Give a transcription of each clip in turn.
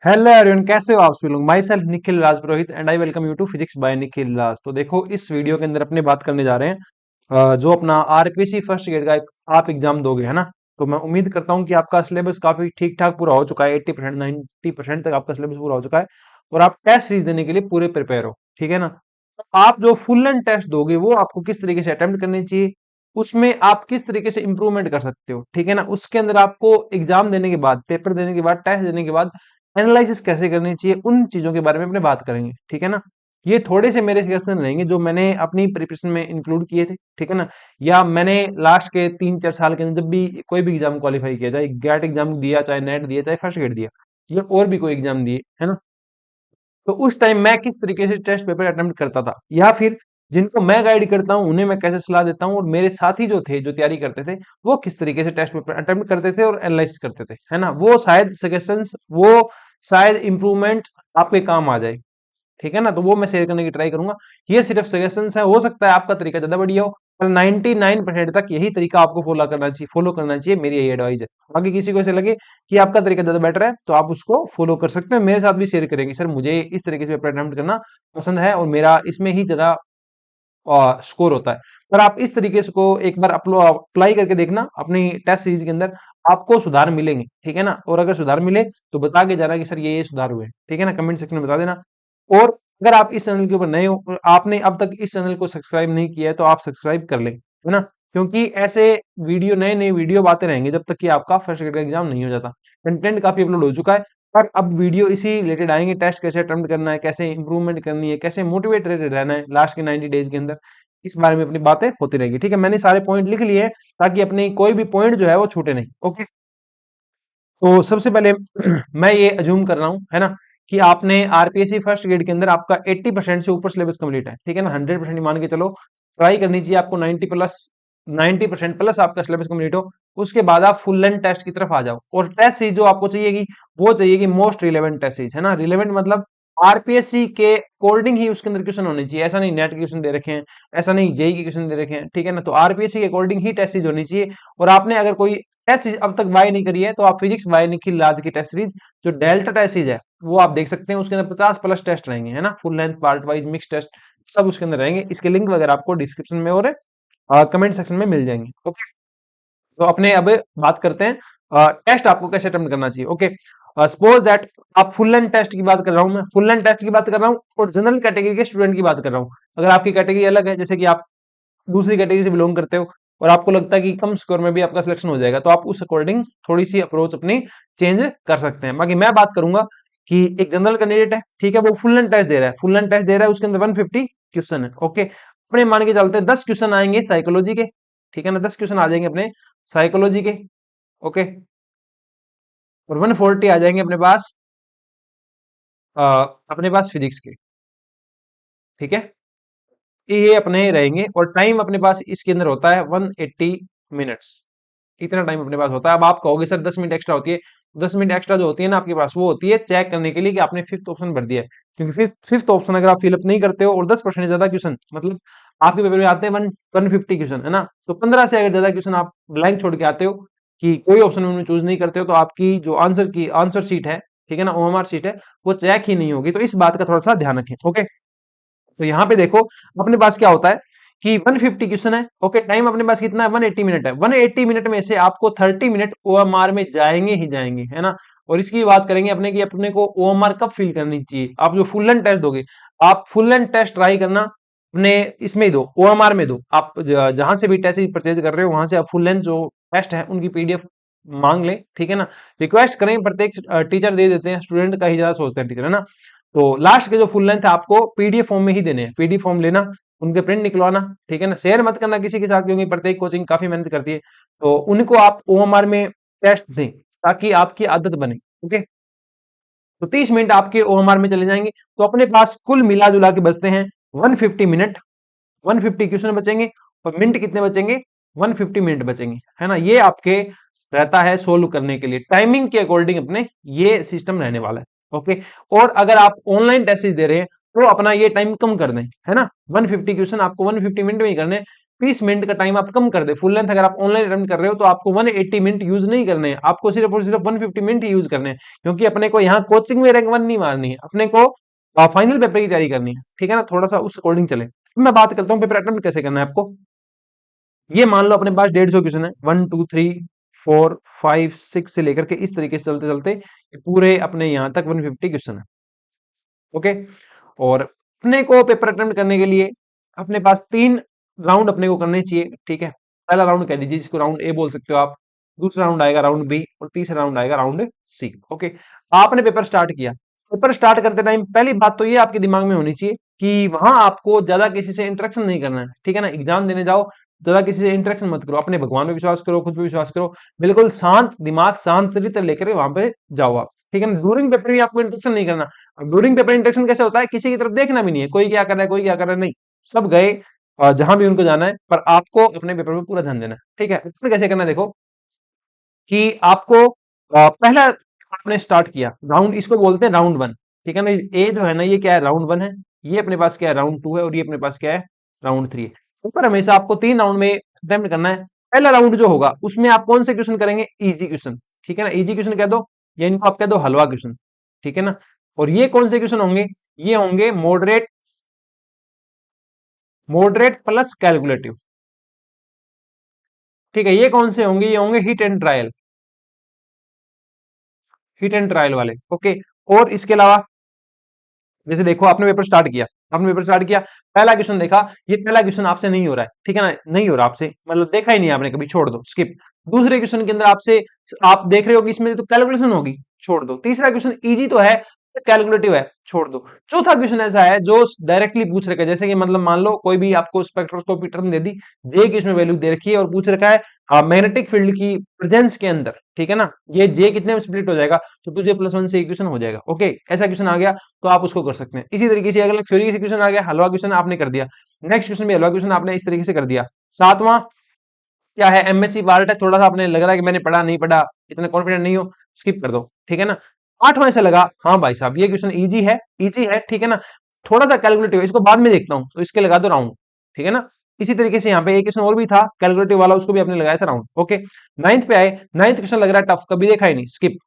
Hello everyone, कैसे हो आप सभी लोग। Myself Nikhil Raj Purohit and I welcome you to physics by Nikhil Raj. तो देखो, इस वीडियो के अंदर अपने बात करने जा रहे हैं जो अपना आरपीसी फर्स्ट ग्रेड का आप एग्जाम दोगे, है ना। तो मैं उम्मीद करता हूँ कि आपका सिलेबस काफी ठीक ठाक पूरा हो चुका है। 80% 90% तक आपका सिलेबस पूरा हो चुका है और आप टेस्ट सीरीज देने के लिए पूरे प्रिपेयर हो, ठीक है ना। तो आप जो फुल एंड टेस्ट दोगे वो आपको किस तरीके से अटेम्प्ट करनी चाहिए, उसमें आप किस तरीके से इंप्रूवमेंट कर सकते हो, ठीक है ना। उसके अंदर आपको एग्जाम देने के बाद, पेपर देने के बाद, टेस्ट देने के बाद एनालिसिस कैसे करनी चाहिए, उन चीजों के बारे में अपने बात करेंगे, ठीक है ना। ये थोड़े से मेरे सजेशन रहेंगे जो मैंने अपनी प्रिपरेशन में इंक्लूड किए थे, ठीक है ना। या मैंने लास्ट के 3-4 साल के अंदर जब भी कोई भी एग्जाम क्वालिफाई किया, चाहे गेट एग्जाम दिया, चाहे नेट दिया, चाहे फर्स्ट ग्रेड दिया, या और भी कोई एग्जाम दिए, है ना। तो उस टाइम मैं किस तरीके से टेस्ट पेपर अटेम्प्ट करता था, या फिर जिनको मैं गाइड करता हूँ उन्हें मैं कैसे सलाह देता हूँ, और मेरे साथी जो थे जो तैयारी करते थे वो किस तरीके से टेस्ट पेपर अटेम्प्ट करते थे और एनालाइज करते थे, है ना। वो शायद सजेशंस, वो शायद इंप्रूवमेंट आपके काम आ जाए, ठीक है ना। तो वो मैं शेयर करने की ट्राई करूंगा। ये सिर्फ सजेशंस है, हो सकता है आपका तरीका ज्यादा बढ़िया हो, पर 99% तक यही तरीका आपको फॉलो करना चाहिए, मेरी यही एडवाइस है। बाकी किसी को ऐसे लगे कि आपका तरीका ज्यादा बेटर है तो आप उसको फॉलो कर सकते हैं, मेरे साथ भी शेयर करेंगे, सर मुझे इस तरीके से पेपर अटेम्प्ट करना पसंद है और मेरा इसमें ही ज्यादा स्कोर होता है। पर आप इस तरीके से को एक बार अप्लाई करके देखना अपनी टेस्ट सीरीज के अंदर, आपको सुधार मिलेंगे, ठीक है ना। और अगर सुधार मिले तो बता के जाना कि सर ये सुधार हुए, ठीक है ना। कमेंट सेक्शन में बता देना। और अगर आप इस चैनल के ऊपर नए हो और आपने अब तक इस चैनल को सब्सक्राइब नहीं किया है तो आप सब्सक्राइब कर लें, है ना। क्योंकि ऐसे वीडियो, नए नए वीडियो आते रहेंगे जब तक कि आपका फर्स्ट ग्रेड का एग्जाम नहीं हो जाता। कंटेंट काफी अपलोड हो चुका है, पर अब वीडियो इसी रिलेटेड आएंगे, टेस्ट कैसे अटेम्प्ट करना है, कैसे इंप्रूवमेंट करनी है, कैसे मोटिवेटेड रहना है लास्ट के 90 डेज के अंदर। इस बारे में अपनी बातें होती रहेगी, ठीक है। मैंने सारे पॉइंट लिख लिए हैं ताकि अपनी कोई भी पॉइंट जो है वो छूटे नहीं, ओके। तो सबसे पहले मैं ये अज्यूम कर रहा हूँ, है ना, कि आपने आरपीएससी फर्स्ट ग्रेड के अंदर आपका 80% से ऊपर सिलेबस कंप्लीट है, ठीक है ना। 100% मान के चलो, ट्राई करनी चाहिए आपको 90% प्लस आपका सिलेबस कंप्लीट हो। उसके बाद आप फुल लेंथ टेस्ट की तरफ आ जाओ, और टेस्ट सीरीज जो आपको चाहिएगी वो चाहिएगी मोस्ट रिलेवेंट टेस्ट सीरीज, है ना। रिलेवेंट मतलब आरपीएससी के अकॉर्डिंग ही उसके अंदर क्वेश्चन होने चाहिए। ऐसा नहीं नेट के क्वेश्चन दे रखे हैं, ऐसा नहीं जेई के क्वेश्चन दे रखे हैं, ठीक है ना। तो आरपीएससी के अकॉर्डिंग ही टेस्ट सीरीज होनी चाहिए। और आपने अगर कोई टेस्ट सीरीज अब तक बाय नहीं करी है तो आप फिजिक्स बाय निखिल राज की टेस्ट सीरीज, जो डेल्टा टेस्ट सीरीज है, वो आप देख सकते हैं। उसके अंदर 50+ टेस्ट रहेंगे, है ना। Full length, part wise, mix test, सब उसके अंदर रहेंगे। इसके लिंक वगैरह आपको डिस्क्रिप्शन में और कमेंट सेक्शन में मिल जाएंगे, ओके। तो अपने अब बात करते हैं टेस्ट आपको कैसे अटेम्प्ट करना चाहिए, ओके। सपोज दैट आप फुल लेंथ टेस्ट की बात कर रहा हूं, मैं फुल लेंथ टेस्ट की बात कर रहा हूं और जनरल कैटेगरी के स्टूडेंट की बात कर रहा हूं। अगर आपकी कैटेगरी अलग है, जैसे कि आप दूसरी कैटेगरी से बिलोंग करते हो और आपको लगता है कि कम स्कोर में भी आपका सिलेक्शन हो जाएगा, तो आप उस अकॉर्डिंग थोड़ी सी अप्रोच अपनी चेंज कर सकते हैं। बाकी मैं बात करूंगा कि एक जनरल कैंडिडेट है, ठीक है, वो फुल एंड टेस्ट दे रहा है, फुल एंड टेस्ट दे रहा है, उसके अंदर 150 क्वेश्चन है, ओके। अपने मान के चलते हैं 10 क्वेश्चन आएंगे साइकोलॉजी के, ठीक है ना। 10 क्वेश्चन आ जाएंगे अपने साइकोलॉजी के, ओके। और 140 आ जाएंगे अ, अपने पास फिजिक्स के, ठीक है। ये अपने रहेंगे, और टाइम अपने पास इसके अंदर होता है 180 मिनट्स। इतना टाइम अपने पास होता है। अब आप कहोगे सर 10 मिनट एक्स्ट्रा होती है, 10 मिनट एक्स्ट्रा जो होती है ना आपके पास, वो होती है चेक करने के लिए कि आपने फिफ्थ ऑप्शन भर दिया है। क्योंकि फिफ्थ ऑप्शन अगर आप फिलअप नहीं करते हो और 10% ज्यादा क्वेश्चन, मतलब आपके पेपर में आते हैं 150 क्वेश्चन, है ना। तो 15 से अगर ज्यादा क्वेश्चन आप ब्लैंक छोड़ के आते हो कि कोई ऑप्शन उन्होंने चूज नहीं करते हो, तो आपकी जो आंसर शीट है, ठीक है ना, ओएमआर शीट है, वो चेक ही नहीं होगी। तो इस बात का थोड़ा सा ध्यान रखें, ओके। तो यहाँ पे देखो, अपने पास क्या होता है कि 150 क्वेश्चन है, ओके। टाइम अपने पास कितना है, 180 मिनट है। 180 मिनट में से आपको 30 मिनट ओएमआर में जाएंगे ही जाएंगे, है ना। और इसकी बात करेंगे अपने, कि अपने को ओएमआर कब फिल करनी चाहिए। आप जो फुल लेंथ टेस्ट दोगे, आप फुल लेंथ टेस्ट ट्राई करना अपने इसमें ही दो, ओएमआर में दो। आप जहां से भी टेस्ट परचेज कर रहे हो वहां से आप फुल लेंथ जो टेस्ट है उनकी पीडीएफ मांग लें, ठीक है ना। रिक्वेस्ट करें, प्रत्येक टीचर दे देते हैं, स्टूडेंट का ही ज्यादा सोचते हैं टीचर, है ना। तो लास्ट के जो फुल लेंथ है आपको पीडीएफ फॉर्म में ही देने हैं। पीडीएफ फॉर्म लेना, उनके प्रिंट निकलवाना, ठीक है ना। शेयर मत करना किसी के साथ, क्योंकि प्रत्येक कोचिंग काफी मेहनत करती है। तो उनको आप ओएमआर में टेस्ट दें ताकि आपकी आदत बने, ओके। तो 30 मिनट आपके ओएमआर में चले जाएंगे, तो अपने पास कुल मिला जुला के बचते हैं 150 मिनट। 150 क्वेश्चन बचेंगे, और मिनट कितने बचेंगे, 150 मिनट बचेंगे, है ना। ये आपके रहता है सोल्व करने के लिए, टाइमिंग के अकॉर्डिंग अपने ये सिस्टम रहने वाला है, ओके। और अगर आप ऑनलाइन टेस्ट दे रहे हैं तो अपना ये टाइम कम कर दें, है ना। 150 क्वेश्चन आपको 150 मिनट में ही करने हैं। 30 मिनट का टाइम आप कम कर दे। फुल लेंथ अगर आप ऑनलाइन अटेम्प्ट कर रहे हो तो आपको 180 मिनट यूज नहीं करने हैं, आपको सिर्फ और सिर्फ 150 मिनट ही यूज करने हैं, क्योंकि अपने को यहाँ कोचिंग में रैंक 1 नहीं मारनी है, अपने को फाइनल पेपर की तैयारी करनी है, ठीक है ना। थोड़ा सा उस अकॉर्डिंग चले। अब मैं बात करता हूँ पेपर अटेम्प्ट कैसे करना है आपको। ये मान लो अपने पास 150 क्वेश्चन है, 1 2 3 4 5 6 से लेकर के इस तरीके से चलते चलते पूरे अपने यहाँ तक 150 क्वेश्चन है। ओके, और अपने को पेपर अटेम्प्ट करने के लिए अपने पास 3 राउंड अपने को करने चाहिए, ठीक है। पहला राउंड कह दीजिए, जिसको राउंड ए बोल सकते हो आप, दूसरा राउंड आएगा राउंड बी, और तीसरा राउंड आएगा राउंड सी। ओके, आपने पेपर स्टार्ट किया। पेपर स्टार्ट करते टाइम पहली बात तो ये आपके दिमाग में होनी चाहिए कि वहां आपको ज्यादा किसी से इंटरेक्शन नहीं करना है, ठीक है ना। एग्जाम देने जाओ, ज्यादा किसी से इंटरेक्शन मत करो, अपने भगवान पे विश्वास करो, खुद पे विश्वास करो, बिल्कुल शांत दिमाग शांत चित्त लेकर वहां पे जाओ आप, ठीक है ना। ड्यूरिंग पेपर भी आपको इंटरेक्शन नहीं करना। अब ड्यूरिंग पेपर इंटरेक्शन कैसे होता है, किसी की तरफ देखना भी नहीं है, कोई क्या कर रहा है कोई क्या कर रहा है, नहीं, सब गए जहां भी उनको जाना है, पर आपको अपने पेपर पे पूरा ध्यान देना है, ठीक है। इसमें कैसे करना है देखो, कि आपको पहला आपने स्टार्ट किया राउंड, इसको बोलते हैं राउंड 1, ठीक है ना। ए जो है ना, ये क्या है, राउंड 1 है, ये अपने पास क्या है, राउंड 2 है, और ये अपने पास क्या है, राउंड 3 है। ऊपर हमेशा आपको 3 राउंड में अटेम्प्ट करना है। पहला राउंड जो होगा उसमें आप कौन से क्वेश्चन करेंगे, इजी क्वेश्चन, ठीक है ना। इजी क्वेश्चन कह दो, या इनको आप कह दो हलवा क्वेश्चन, ठीक है ना। और ये कौन से क्वेश्चन होंगे, ये होंगे मॉडरेट, मॉडरेट प्लस कैलकुलेटिव, ठीक है। ये कौन से होंगे, ये होंगे hit and trial, hit and trial वाले। ओके, और इसके अलावा जैसे देखो आपने पेपर स्टार्ट किया, आपने पेपर स्टार्ट किया, पहला क्वेश्चन देखा, ये पहला क्वेश्चन आपसे नहीं हो रहा है, ठीक है ना, नहीं हो रहा आपसे, मतलब देखा ही नहीं आपने कभी, छोड़ दो, स्किप। दूसरे क्वेश्चन के अंदर आपसे, आप देख रहे हो कि इसमें तो कैलकुलेशन होगी, छोड़ दो। तीसरा क्वेश्चन इजी तो है, कैलकुलेटिव है, छोड़ दो। चौथा क्वेश्चन ऐसा है जो डायरेक्टली पूछ रखा है, जैसे कि मतलब मान लो कोई भी आपको स्पेक्ट्रोस्कोपी टर्म दे दी, जे की इसमें वैल्यू दे रखी है, और पूछ रखा है मैग्नेटिक फील्ड की प्रेजेंस के अंदर, ठीक है ना, ये जे कितने में स्प्लिट हो जाएगा, तो 2J+1 से इक्वेशन हो जाएगा। ओके, ऐसा क्वेश्चन आ गया तो आप उसको कर सकते हैं। इसी तरीके से अगला थ्योरी से क्वेश्चन आ गया, हलवा क्वेश्चन आपने कर दिया, नेक्स्ट क्वेश्चन भी हलवा क्वेश्चन आपने इस तरीके से कर दिया। सातवां क्या है, एमएससी पार्ट है, थोड़ा सा आपने लग रहा है कि मैंने पढ़ा नहीं पढ़ा, इतना कॉन्फिडेंट नहीं हो, स्किप कर दो, ठीक है ना। आठवां ऐसा लगा, हाँ भाई साहब ये क्वेश्चन इजी है, इजी है, ठीक है ना, थोड़ा सा कैलकुलेटिव है, इसको बाद में देखता हूँ, तो इसके लगा दो राउंड, ठीक है ना। इसी तरीके से यहाँ पे एक क्वेश्चन और भी था कैलकुलेटिव वाला, उसको भी आपने लगाया था राउंड। ओके, नाइन्थ पे आए, नाइन्थ क्वेश्चन लग रहा है टफ, कभी देखा ही नहीं, स्किप।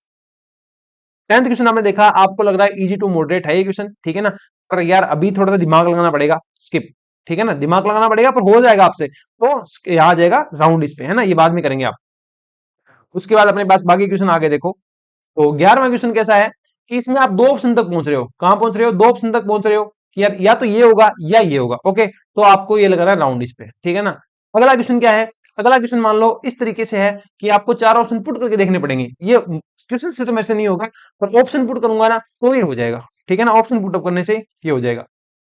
10th क्वेश्चन आपने देखा, आपको लग रहा है इजी टू मॉडरेट है ये क्वेश्चन, ठीक है ना, पर यार अभी थोड़ा सा दिमाग लगाना पड़ेगा, स्किप, ठीक है ना, दिमाग लगाना पड़ेगा, पर हो जाएगा आपसे, तो यहाँ आ जाएगा राउंड इस पे, है ना, ये बाद में करेंगे आप। उसके बाद अपने पास बाकी क्वेश्चन आगे देखो, तो 11वां क्वेश्चन कैसा है कि इसमें आप दो ऑप्शन तक पहुंच रहे हो, कहां पहुंच रहे हो, दो ऑप्शन तक पहुंच रहे हो कि यार या तो ये होगा या ये होगा। ओके, तो आपको ये लग रहा है राउंड इस पे, ठीक है ना। अगला क्वेश्चन क्या है, अगला क्वेश्चन मान लो इस तरीके से है कि आपको 4 ऑप्शन पुट करके देखने पड़ेंगे, ये क्वेश्चन से तो मेरे से नहीं होगा, पर ऑप्शन पुट करूंगा ना तो ये हो जाएगा, ठीक है ना, ऑप्शन पुट अप करने से ये हो जाएगा,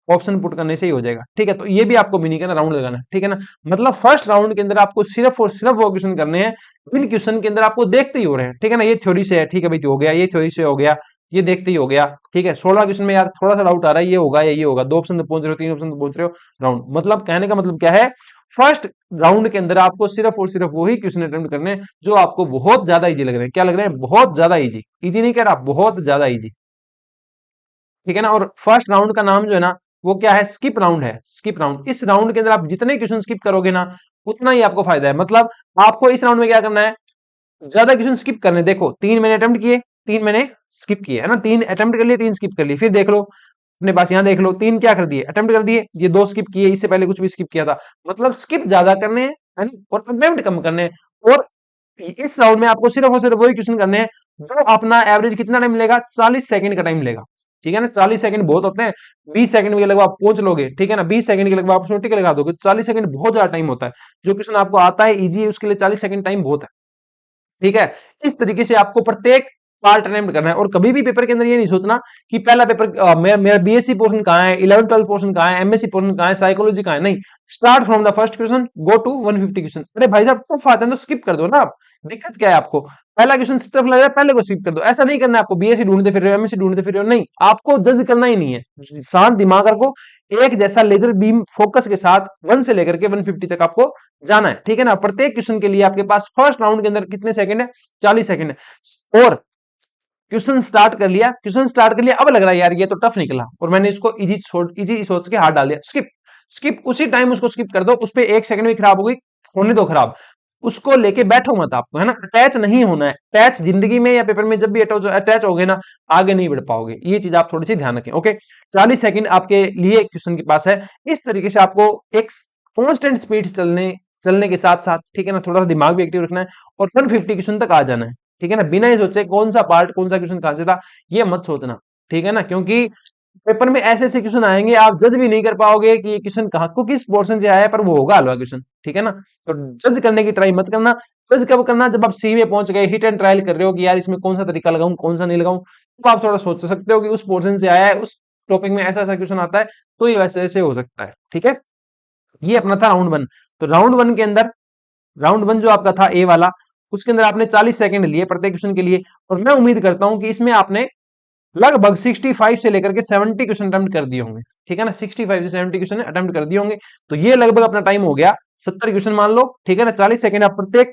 ऑप्शन पुट करने से ही हो जाएगा, ठीक है। तो ये भी आपको भी नहीं करना, राउंड लगाना, ठीक है ना। मतलब फर्स्ट राउंड के अंदर आपको सिर्फ और सिर्फ वो क्वेश्चन करने हैं इन क्वेश्चन के अंदर आपको देखते ही हो रहे हैं, ठीक है ना। ये थ्योरी से है, ठीक है भाई, हो गया, ये थ्योरी से हो गया, ये देखते ही हो गया, ठीक है। 16 क्वेश्चन में यार थोड़ा सा डाउट आ रहा है, ये होगा या ये होगा, दो ऑप्शन पहुंच रहे हो, तीन ऑप्शन पहुंच रहे हो, राउंड। मतलब कहने का मतलब क्या है, फर्स्ट राउंड के अंदर आपको सिर्फ और सिर्फ वही क्वेश्चन अटेम्प्ट करने हैं जो आपको बहुत ज्यादा इजी लग रहे हैं। क्या लग रहे हैं, बहुत ज्यादा इजी, इजी नहीं कह रहा, बहुत ज्यादा इजी, ठीक है ना। और फर्स्ट राउंड का नाम जो है ना, वो क्या है, स्किप राउंड है, स्किप राउंड। इस राउंड के अंदर आप जितने क्वेश्चन स्किप करोगे ना, उतना ही आपको फायदा है। मतलब आपको इस राउंड में क्या करना है, ज्यादा क्वेश्चन स्किप करने। देखो 3 मैंने अटेम्प्ट किए, 3 मैंने स्किप किए, है ना, 3 अटेम्प्ट कर लिए, 3 स्किप कर लिए। फिर देख लो अपने पास, यहाँ देख लो, 3 क्या कर दिए, अटेम्प्ट कर दिए, ये 2 स्किप किए, इससे पहले कुछ भी स्किप किया था। मतलब स्किप ज्यादा करने हैं, है ना, और अटेम्प्ट कम करने हैं। और इस राउंड में आपको सिर्फ और सिर्फ वही क्वेश्चन करने हैं जो अपना एवरेज कितना टाइम लेगा, 40 सेकंड का टाइम लेगा, ठीक है ना। 40 सेकंड बहुत होते हैं, 20 सेकंड के लगभग आप पहुंच लोगे, ठीक है ना, 20 सेकंड के लगभग आप छोटी के लगा दोगे, 40 सेकंड बहुत ज्यादा टाइम होता है। जो क्वेश्चन आपको आता है इजी है, उसके लिए 40 सेकंड टाइम बहुत है, ठीक है। इस तरीके से आपको प्रत्येक पार्ट अटेम्प्ट करना है। और कभी भी पेपर के अंदर ये नहीं सोचना कि पहला पेपर मेरा बीएससी पोर्शन कहाँ है, 11th 12th पोर्शन कहाँ है, एमएससी पोर्शन कहाँ है, साइकोलॉजी कहाँ है, नहीं। Start from the first question, go to 150 question. अरे भाई साहब टफ आते हैं तो स्किप कर दो ना आप, दिक्कत क्या है आपको, पहला क्वेश्चन टफ लग रहा है, पहले को स्किप कर दो। ऐसा नहीं करना है आपको, बीएससी ढूंढते फिर रहे हो, एमएससी ढूंढते फिर रहे हो, नहीं, आपको जज करना ही नहीं है। शांत दिमाग रखो, एक जैसा लेजर बीम फोकस के साथ 1 से लेकर के 150 तक आपको जाना है, ठीक है ना। प्रत्येक क्वेश्चन के लिए आपके पास फर्स्ट राउंड के अंदर कितने सेकंड है, 40 सेकंड है। और क्वेश्चन स्टार्ट कर लिया, क्वेश्चन स्टार्ट कर लिया, अब लग रहा है यार ये तो टफ निकला, और मैंने इसको इजी सोच के हाथ डाल दिया, स्किप। स्किप, उसी टाइम उसको स्किप कर दो, उस पर 1 सेकंड भी खराब हो गई, होने दो खराब, उसको लेके बैठो मत आपको, है ना, अटैच नहीं होना है। अटैच जिंदगी में या पेपर में जब भी अटैच हो गए ना, आगे नहीं बढ़ पाओगे, ये चीज आप थोड़ी सी ध्यान रखें। ओके, 40 सेकंड आपके लिए क्वेश्चन के पास है। इस तरीके से आपको एक कॉन्स्टेंट स्पीड चलने चलने के साथ साथ, ठीक है ना, थोड़ा सा दिमाग भी एक्टिव रखना है और 150 क्वेश्चन तक आ जाना है, ठीक है ना, बिना ये सोचे कौन सा पार्ट कौन सा क्वेश्चन कहां से था, ये मत सोचना, ठीक है ना, क्योंकि पेपर में ऐसे ऐसे क्वेश्चन आएंगे आप जज भी नहीं कर पाओगे कि ये क्वेश्चन कहाँ को किस पोर्शन से आया है, पर वो होगा हलवा क्वेश्चन, ठीक है ना। तो जज करने की ट्राई मत करना। जज कब करना, जब आप सी में पहुंच गए, हिट एंड ट्रायल कर रहे हो कि यार इसमें कौन सा तरीका लगाऊं कौन सा नहीं लगाऊं, तो आप थोड़ा सोच सकते हो कि उस पोर्शन से आया है, उस टॉपिक में ऐसा ऐसा क्वेश्चन आता है, तो ये वैसे ऐसे हो सकता है, ठीक है। ये अपना था राउंड वन। तो राउंड वन के अंदर, राउंड वन जो आपका था ए वाला, उसके अंदर आपने 40 सेकंड लिए प्रत्येक क्वेश्चन के लिए, और मैं उम्मीद करता हूं कि इसमें आपने लगभग 65 से लेकर के 70 क्वेश्चन अटेम्प्ट कर दिए होंगे, ठीक है ना, 65 से 70 क्वेश्चन अटेम्प्ट कर दिए होंगे। तो ये लगभग अपना टाइम हो गया 70 क्वेश्चन मान लो, ठीक है ना, 40 सेकंड आप प्रत्येक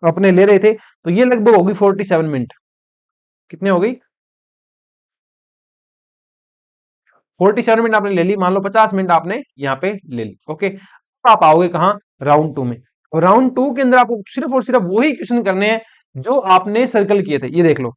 अपने ले रहे थे, तो ये लगभग होगी 47 मिनट। कितने हो गई, 47 मिनट आपने ले ली, मान लो 50 मिनट आपने यहाँ पे ले ली। ओके, अब आप आओगे कहाँ, राउंड टू में। और राउंड टू के अंदर आपको सिर्फ और सिर्फ वही क्वेश्चन करने हैं जो आपने सर्कल किए थे। ये देख लो,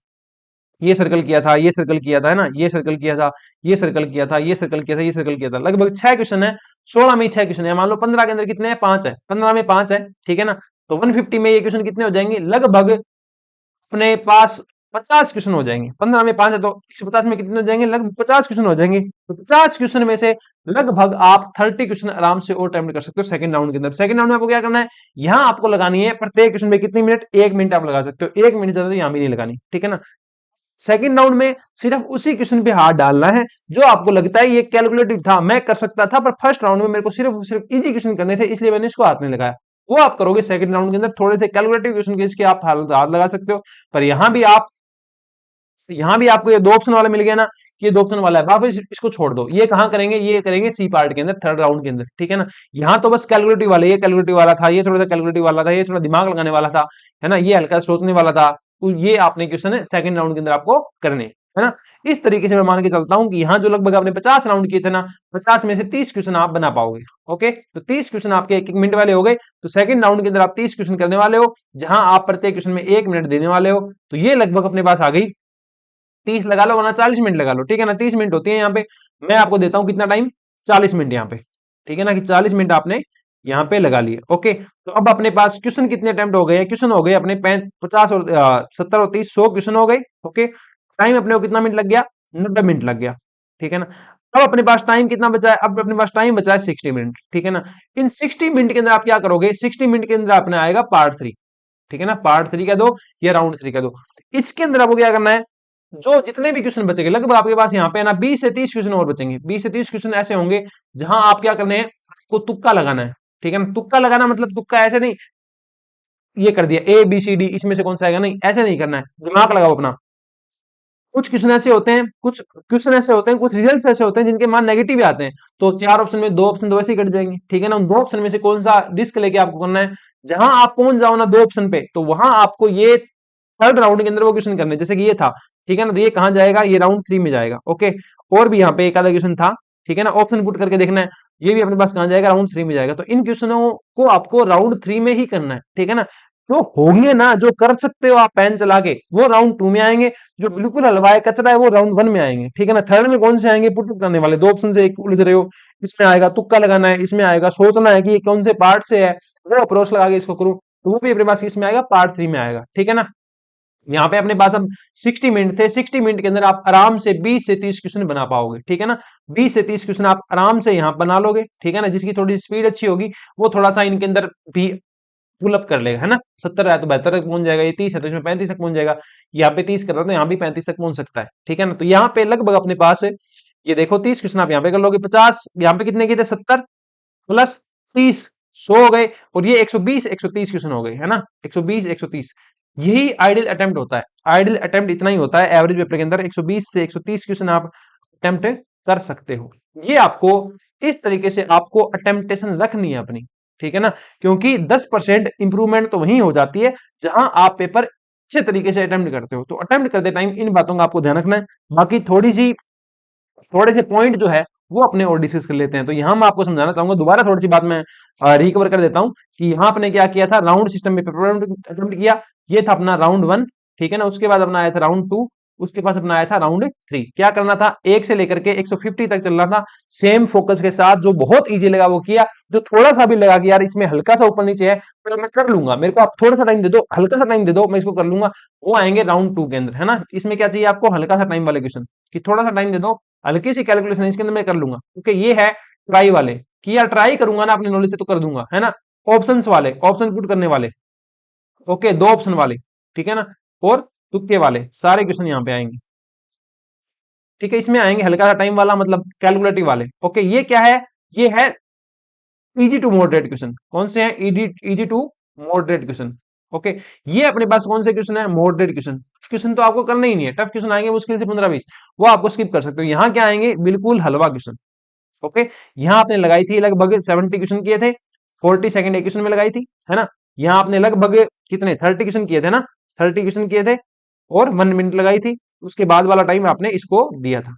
ये सर्कल किया था, ये सर्कल किया था, है ना, ये सर्कल किया था, ये सर्कल किया था, ये सर्कल किया था, ये सर्कल किया था, लगभग 6 क्वेश्चन है, 16 में 6 क्वेश्चन है, मान लो 15 के अंदर कितने हैं, 5 है, 15 में 5 है, ठीक है ना। तो 150 में ये क्वेश्चन कितने हो जाएंगे, लगभग अपने पास 50 क्वेश्चन हो जाएंगे। 15 में 5 है तो 150 में कितने हो जाएंगे, लगभग 50 क्वेश्चन हो जाएंगे। तो 50 क्वेश्चन में से लगभग आप 30 क्वेश्चन आराम से और अटेम्प्ट कर सकते हो सेकंड राउंड के अंदर। सेकंड राउंड में आपको क्या करना है, यहाँ आपको लगानी है प्रत्येक क्वेश्चन में कितनी मिनट, 1 मिनट आप लगा सकते हो, 1 मिनट ज्यादा तो यहाँ भी नहीं लगानी, ठीक है ना। सेकंड राउंड में सिर्फ उसी क्वेश्चन पे हाथ डालना है जो आपको लगता है ये कैलकुलेटिव था, मैं कर सकता था, पर फर्स्ट राउंड में मेरे को सिर्फ सिर्फ इजी क्वेश्चन करने थे, इसलिए मैंने इसको हाथ नहीं लगाया। वो आप करोगे सेकंड राउंड के अंदर, थोड़े से कैलकुलेटिव क्वेश्चन के इसके आप हाथ लगा सकते हो। पर यहां भी आपको ये दो ऑप्शन वाला मिल गया ना, कि ये दो ऑप्शन वाला है, वापस इसको छोड़ दो। ये कहां करेंगे, ये करेंगे सी पार्ट के अंदर, थर्ड राउंड के अंदर, ठीक है ना। यहाँ तो बस कैलकुलेटिव वाला, ये कैलकुलेटिव वाला था, ये थोड़ा सा कैलकुलेटिव वाला था, ये थोड़ा दिमाग लगाने वाला था, है ना, ये हल्का सोचने वाला था। तो ये आपने क्वेश्चन है सेकंड राउंड के अंदर आपको करने, है ना। इस तरीके से मैं मान के चलता हूं कि यहाँ जो लगभग आपने 50 राउंड किए थे ना, 50 में से 30 क्वेश्चन आप बना पाओगे। ओके, तो 30 क्वेश्चन आपके 1 1 मिनट वाले हो गए। तो सेकंड राउंड के अंदर आप 30 क्वेश्चन करने वाले हो, जहां आप प्रत्येक क्वेश्चन में 1 मिनट देने वाले हो। तो ये लगभग अपने पास आ गई, 30 लगा लो वरना 40 मिनट लगा लो, ठीक है ना, 30 मिनट होती है यहाँ पे। मैं आपको देता हूँ कितना टाइम, 40 मिनट यहाँ पे, ठीक है ना, कि 40 मिनट आपने यहाँ पे लगा लिए। ओके, तो अब अपने पास क्वेश्चन कितने अटेम्प्ट हो गए हैं, क्वेश्चन हो गए अपने 50 और 70 और 30, 100 क्वेश्चन हो गए। ओके, टाइम अपने को कितना मिनट लग गया, 90 मिनट लग गया, ठीक है ना। अब अपने पास टाइम कितना बचा है, अब अपने पास टाइम बचा है 60 मिनट, ठीक है ना। इन 60 मिनट के अंदर आप क्या करोगे, 60 मिनट के अंदर आपने आएगा पार्ट थ्री, ठीक है ना, पार्ट थ्री का दो या राउंड थ्री का दो। इसके अंदर आपको क्या करना है, जो जितने भी क्वेश्चन बचेंगे, लगभग आपके पास यहाँ पे है ना 20 से 30 क्वेश्चन और बचेंगे। 20 से 30 क्वेश्चन ऐसे होंगे जहां आप क्या करने हैं, आपको तुक्का लगाना है, ठीक है ना। तुक्का लगाना मतलब तुक्का ऐसे नहीं, ये कर दिया ए बी सी डी इसमें से कौन सा आएगा, नहीं, ऐसे नहीं करना है, दिमाग लगाओ अपना। कुछ क्वेश्चन ऐसे होते हैं, कुछ क्वेश्चन ऐसे होते हैं, कुछ रिजल्ट्स ऐसे होते हैं जिनके मान नेगेटिव ही आते हैं, तो 4 ऑप्शन में 2 ऑप्शन तो वैसे ही कट जाएंगे, ठीक है ना। उन 2 ऑप्शन में से कौन सा रिस्क लेके आपको करना है, जहां आप पहुंच जाओ ना 2 ऑप्शन पे, तो वहां आपको ये थर्ड राउंड के अंदर वो क्वेश्चन करने, जैसे कि ये था, ठीक है ना, तो ये कहां जाएगा, ये राउंड थ्री में जाएगा। ओके, और भी यहाँ पे एक आधा क्वेश्चन था, ठीक है ना, ऑप्शन पुट करके देखना है, ये भी अपने पास कहां जाएगा, राउंड थ्री में जाएगा। तो इन क्वेश्चनों को आपको राउंड थ्री में ही करना है, ठीक है ना। जो होंगे ना, जो कर सकते हो आप पेन चला के, वो राउंड टू में आएंगे। जो बिल्कुल हलवा है, कचरा है, वो राउंड वन में आएंगे, ठीक है ना। थर्ड में कौन से आएंगे, पुट करने वाले, 2 ऑप्शन से एक उलझ रहे हो, इसमें आएगा, तुक्का लगाना है, इसमें आएगा, सोचना है कि ये कौन से पार्ट से है, वो अप्रोच लगा के इसको करूं, तो वो भी अपने पास इसमें आएगा, पार्ट थ्री में आएगा, ठीक है ना। यहाँ पे अपने पास अब 60 मिनट थे, 60 मिनट के अंदर आप आराम से 20 से 30 क्वेश्चन बना पाओगे, ठीक है ना। 20 से 30 क्वेश्चन आप आराम से यहाँ बना लोगे, ठीक है ना। जिसकी थोड़ी स्पीड अच्छी होगी वो थोड़ा सा इनके अंदर भी पुलअप कर लेगा, है ना। 70 है तो 72 तक पहुंच जाएगा, ये 30 है तो इसमें 35 तक पहुंच जाएगा, यहाँ पे 30 कर रहा है तो यहाँ भी 35 तक पहुंच सकता है, ठीक है ना। तो यहाँ पे लगभग अपने पास है, ये देखो 30 क्वेश्चन आप यहाँ पे कर लोगे, 50 यहाँ पे कितने की थे, 70 प्लस 30, 100 हो गए, और ये 120 130 क्वेश्चन हो गए, है ना, 120 130। यही आइडियल अटेम्प्ट होता है, आइडियल अटेम्प्ट इतना ही होता है एवरेज पेपर के अंदर, 120 से 130 क्वेश्चन आप अटेम्प्ट कर सकते हो। ये आपको इस तरीके से आपको अटेम्प्टेशन रखनी है अपनी, ठीक है ना, क्योंकि 10% इंप्रूवमेंट तो वही हो जाती है जहां आप पेपर अच्छे तरीके से अटेम्प्ट करते हो। तो अटेम्प्ट करते टाइम इन बातों का आपको ध्यान रखना है। बाकी थोड़े से पॉइंट जो है वो अपने और डिस्कस कर लेते हैं। तो यहाँ मैं आपको समझाना चाहूंगा, दोबारा थोड़ी सी बात मैं रिकवर कर देता हूँ कि यहाँ आपने क्या किया था, राउंड सिस्टम में पेपर राउंड अटेम्प्ट किया, ये था अपना राउंड 1, ठीक है ना। उसके बाद अपना आया था राउंड 2, उसके पास अपना आया था राउंड 3। क्या करना था, 1 से लेकर के 150 तक चलना था, सेम फोकस के साथ, जो बहुत इजी लगा वो किया, जो थोड़ा सा भी लगा कि यार इसमें हल्का सा ऊपर नीचे है पर मैं कर लूंगा, मेरे को आप थोड़ा सा टाइम दे दो, हल्का सा टाइम दे दो, मैं इसको कर लूंगा, वो आएंगे राउंड 2 के अंदर, है ना। इसमें क्या चाहिए आपको, हल्का सा टाइम वाले क्वेश्चन, कि थोड़ा सा टाइम दे दो, हल्की सी कैलकुलेशन इसके अंदर मैं कर लूंगा, क्योंकि ये है ट्राई वाले, कि यार ट्राई करूंगा ना अपनी नॉलेज से तो कर दूंगा, है ना। ऑप्शंस वाले, ऑप्शन पुट करने वाले, ओके, 2 ऑप्शन वाले, ठीक है ना, और तुक्के वाले सारे क्वेश्चन यहाँ पे आएंगे, ठीक है। इसमें आएंगे हल्का सा टाइम वाला, मतलब कैलकुलेटिव वाले, ओके। ये क्या है, ये है इजी टू मॉडरेट क्वेश्चन। कौन से हैं, easy to moderate question, okay. ये अपने पास कौन से क्वेश्चन है, मॉडरेट क्वेश्चन। क्वेश्चन तो आपको करना ही नहीं है, टफ क्वेश्चन आएंगे मुश्किल से 15-20, वो आपको स्किप कर सकते हो। यहाँ क्या आएंगे, बिल्कुल हलवा क्वेश्चन, ओके। यहाँ आपने लगाई थी लगभग 70 क्वेश्चन किए थे, 40 सेकंड एक क्वेश्चन में लगाई थी, है ना। यहाँ आपने लगभग कितने 30 क्वेश्चन किए थे ना, 30 क्वेश्चन किए थे और 1 मिनट लगाई थी। उसके बाद वाला टाइम आपने इसको दिया था,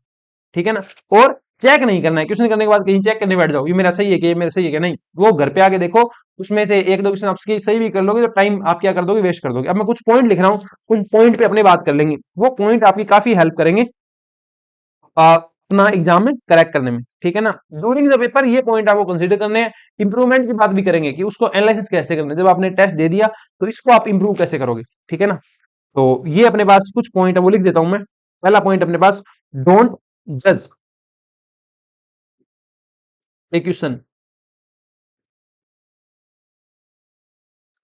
ठीक है ना। और चेक नहीं करना है, क्वेश्चन करने के बाद कहीं चेक करने बैठ जाओ, ये मेरा सही है कि ये मेरा सही है क्या, नहीं। वो घर पे आके देखो, उसमें से 1-2 क्वेश्चन आप सही भी कर लोगे तो टाइम आप क्या कर दोगे, वेस्ट कर दोगे। अब मैं कुछ पॉइंट लिख रहा हूँ, कुछ पॉइंट पे अपने बात कर लेंगे, वो पॉइंट आपकी काफी हेल्प करेंगे अपना एग्जाम में करेक्ट करने में, ठीक है ना। ड्यूरिंग द पेपर ये पॉइंट आपको कंसीडर करने हैं। इंप्रूवमेंट की बात भी करेंगे कि उसको एनालिसिस कैसे करना है, जब आपने टेस्ट दे दिया तो इसको आप इंप्रूव कैसे करोगे, ठीक है ना। तो ये अपने पास कुछ पॉइंट है, वो लिख देता हूं मैं। पहला पॉइंट अपने पास, डोंट जज ए क्वेश्चन।